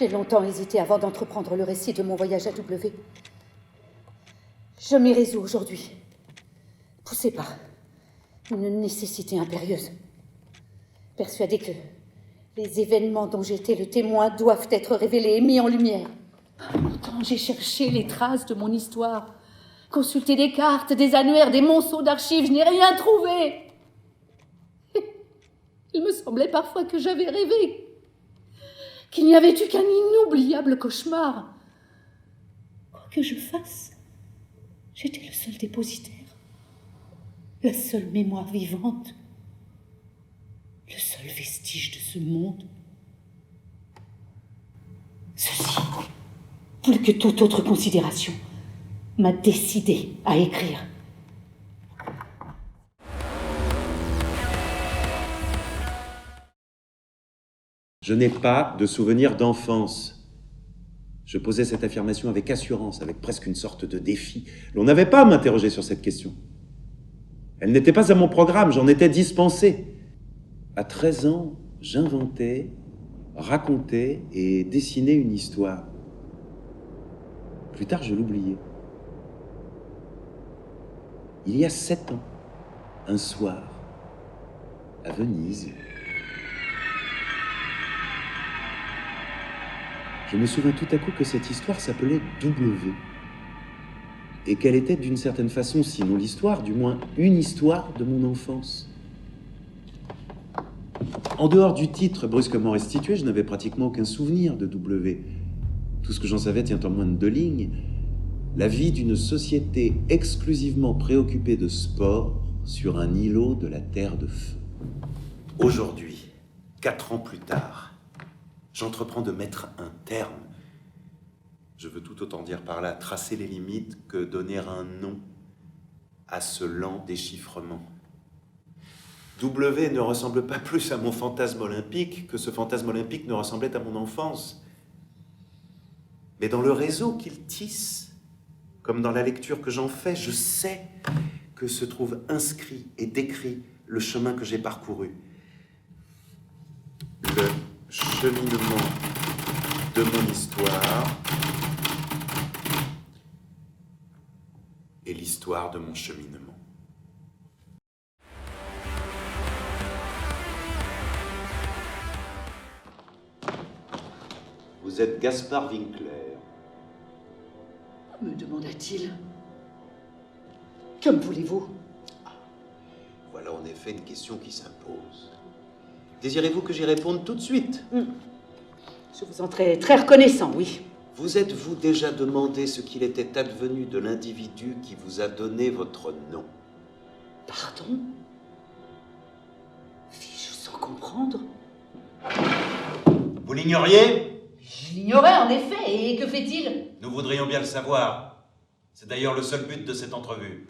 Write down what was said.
J'ai longtemps hésité avant d'entreprendre le récit de mon voyage à W. Je m'y résous aujourd'hui, poussé par une nécessité impérieuse, persuadée que les événements dont j'étais le témoin doivent être révélés et mis en lumière. Longtemps, j'ai cherché les traces de mon histoire, consulté des cartes, des annuaires, des monceaux d'archives, je n'ai rien trouvé. Il me semblait parfois que j'avais rêvé, qu'il n'y avait eu qu'un inoubliable cauchemar. Quoi que je fasse, j'étais le seul dépositaire, la seule mémoire vivante, le seul vestige de ce monde. Ceci, plus que toute autre considération, m'a décidé à écrire. Je n'ai pas de souvenir d'enfance. Je posais cette affirmation avec assurance, avec presque une sorte de défi. L'on n'avait pas à m'interroger sur cette question. Elle n'était pas à mon programme, j'en étais dispensé. À 13 ans, j'inventais, racontais et dessinais une histoire. Plus tard, je l'oubliais. Il y a 7 ans, un soir, à Venise, je me souviens tout à coup que cette histoire s'appelait W. Et qu'elle était d'une certaine façon, sinon l'histoire, du moins une histoire de mon enfance. En dehors du titre brusquement restitué, je n'avais pratiquement aucun souvenir de W. Tout ce que j'en savais tient en moins de 2 lignes. La vie d'une société exclusivement préoccupée de sport sur un îlot de la Terre de Feu. Aujourd'hui, 4 ans plus tard, j'entreprends de mettre un terme. Je veux tout autant dire par là tracer les limites que donner un nom à ce lent déchiffrement. W ne ressemble pas plus à mon fantasme olympique que ce fantasme olympique ne ressemblait à mon enfance. Mais dans le réseau qu'il tisse, comme dans la lecture que j'en fais, je sais que se trouve inscrit et décrit le chemin que j'ai parcouru. Le cheminement de mon histoire et l'histoire de mon cheminement. Vous êtes Gaspard Winkler. Me demanda-t-il. Que me voulez-vous? Voilà en effet une question qui s'impose. Désirez-vous que j'y réponde tout de suite? Je vous en serais très reconnaissant, oui. Vous êtes-vous déjà demandé ce qu'il était advenu de l'individu qui vous a donné votre nom? Pardon? Fis-je sans comprendre? Vous l'ignoriez? Je l'ignorais en effet, et que fait-il? Nous voudrions bien le savoir. C'est d'ailleurs le seul but de cette entrevue.